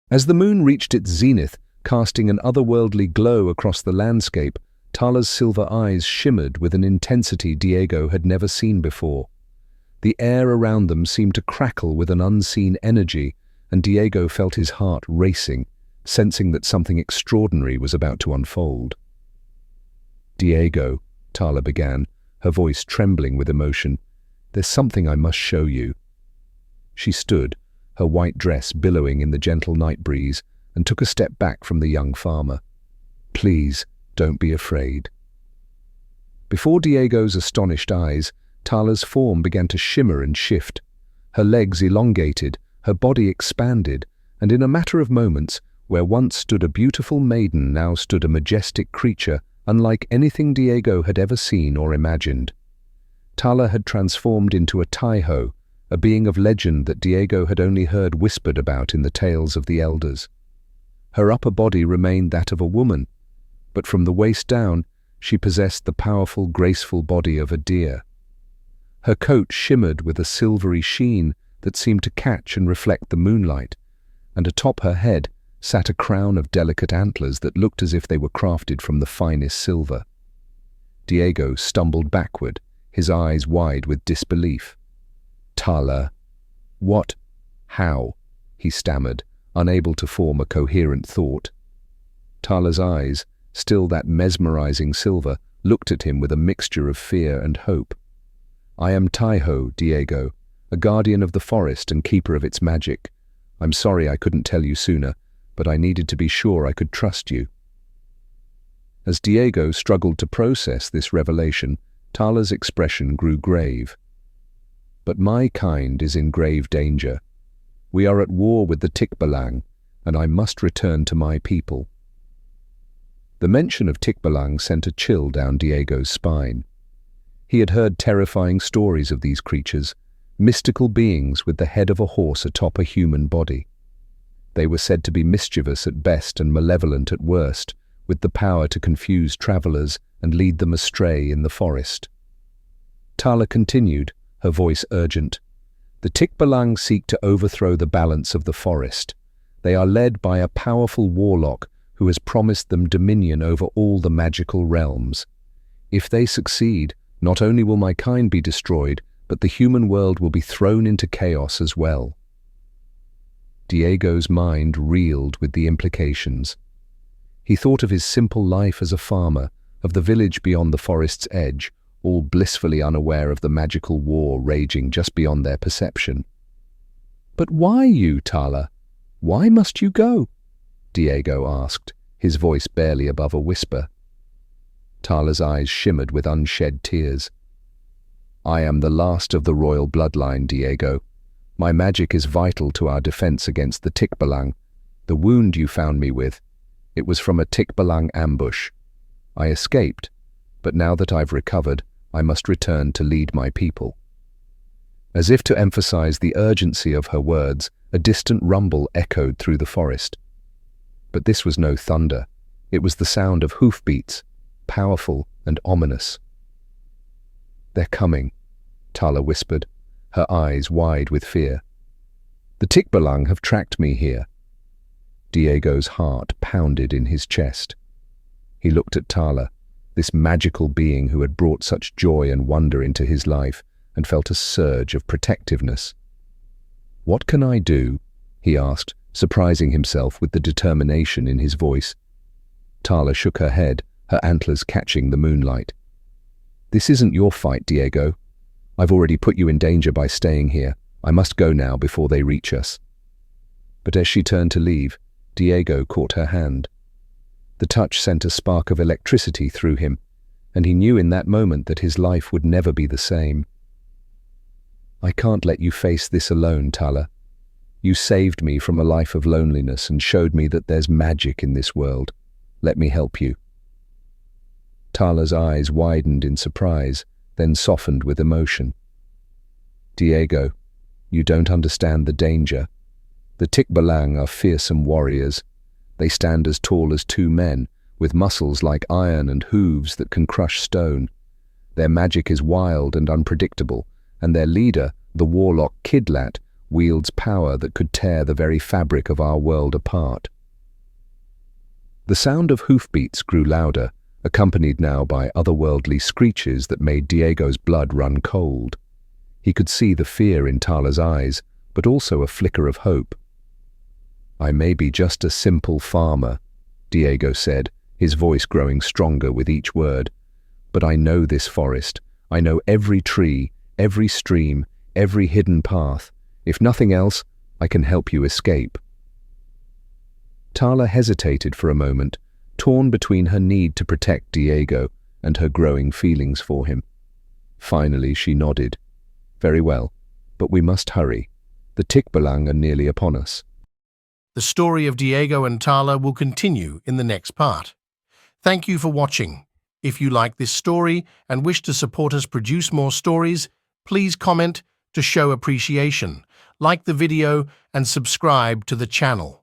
As the moon reached its zenith, casting an otherworldly glow across the landscape, Tala's silver eyes shimmered with an intensity Diego had never seen before. The air around them seemed to crackle with an unseen energy, and Diego felt his heart racing, sensing that something extraordinary was about to unfold. "Diego," Tala began, her voice trembling with emotion, "there's something I must show you." She stood, her white dress billowing in the gentle night breeze, and took a step back from the young farmer. "Please, don't be afraid." Before Diego's astonished eyes, Tala's form began to shimmer and shift. Her legs elongated, her body expanded, and in a matter of moments, where once stood a beautiful maiden, now stood a majestic creature unlike anything Diego had ever seen or imagined. Tala had transformed into a Taiho, a being of legend that Diego had only heard whispered about in the tales of the elders. Her upper body remained that of a woman, but from the waist down, she possessed the powerful, graceful body of a deer. Her coat shimmered with a silvery sheen that seemed to catch and reflect the moonlight, and atop her head sat a crown of delicate antlers that looked as if they were crafted from the finest silver. Diego stumbled backward, his eyes wide with disbelief. "Tala, what? How?" he stammered, unable to form a coherent thought. Tala's eyes, still that mesmerizing silver, looked at him with a mixture of fear and hope. "I am Taiho, Diego, a guardian of the forest and keeper of its magic. I'm sorry I couldn't tell you sooner, but I needed to be sure I could trust you." As Diego struggled to process this revelation, Tala's expression grew grave. "But my kind is in grave danger. We are at war with the Tikbalang, and I must return to my people." The mention of Tikbalang sent a chill down Diego's spine. He had heard terrifying stories of these creatures, mystical beings with the head of a horse atop a human body. They were said to be mischievous at best and malevolent at worst, with the power to confuse travelers and lead them astray in the forest. Tala continued, her voice urgent. "The Tikbalang seek to overthrow the balance of the forest. They are led by a powerful warlock who has promised them dominion over all the magical realms. If they succeed, not only will my kind be destroyed, but the human world will be thrown into chaos as well." Diego's mind reeled with the implications. He thought of his simple life as a farmer, of the village beyond the forest's edge, all blissfully unaware of the magical war raging just beyond their perception. "But why you, Tala? Why must you go?" Diego asked, his voice barely above a whisper. Tala's eyes shimmered with unshed tears. "I am the last of the royal bloodline, Diego. My magic is vital to our defense against the Tikbalang. The wound you found me with, it was from a Tikbalang ambush. I escaped, but now that I've recovered, I must return to lead my people." As if to emphasize the urgency of her words, a distant rumble echoed through the forest. But this was no thunder. It was the sound of hoofbeats, powerful and ominous. "They're coming," Tala whispered, her eyes wide with fear. "The Tikbalang have tracked me here." Diego's heart pounded in his chest. He looked at Tala, this magical being who had brought such joy and wonder into his life, and felt a surge of protectiveness. "What can I do?" he asked, surprising himself with the determination in his voice. Tala shook her head, her antlers catching the moonlight. "This isn't your fight, Diego. I've already put you in danger by staying here. I must go now before they reach us." But as she turned to leave, Diego caught her hand. The touch sent a spark of electricity through him, and he knew in that moment that his life would never be the same. "I can't let you face this alone, Tala. You saved me from a life of loneliness and showed me that there's magic in this world. Let me help you." Tala's eyes widened in surprise, then softened with emotion. "Diego, you don't understand the danger. The Tikbalang are fearsome warriors. They stand as tall as 2 men, with muscles like iron and hooves that can crush stone. Their magic is wild and unpredictable, and their leader, the warlock Kidlat, wields power that could tear the very fabric of our world apart. The sound of hoofbeats grew louder, accompanied now by otherworldly screeches that made Diego's blood run cold. He could see the fear in Tala's eyes, but also a flicker of hope. "I may be just a simple farmer," Diego said, his voice growing stronger with each word, "but I know this forest. I know every tree, every stream, every hidden path. If nothing else, I can help you escape." Tala hesitated for a moment, torn between her need to protect Diego and her growing feelings for him. Finally, she nodded. "Very well, but we must hurry. The Tikbalang are nearly upon us." The story of Diego and Tala will continue in the next part. Thank you for watching. If you like this story and wish to support us produce more stories, please comment to show appreciation, like the video and subscribe to the channel.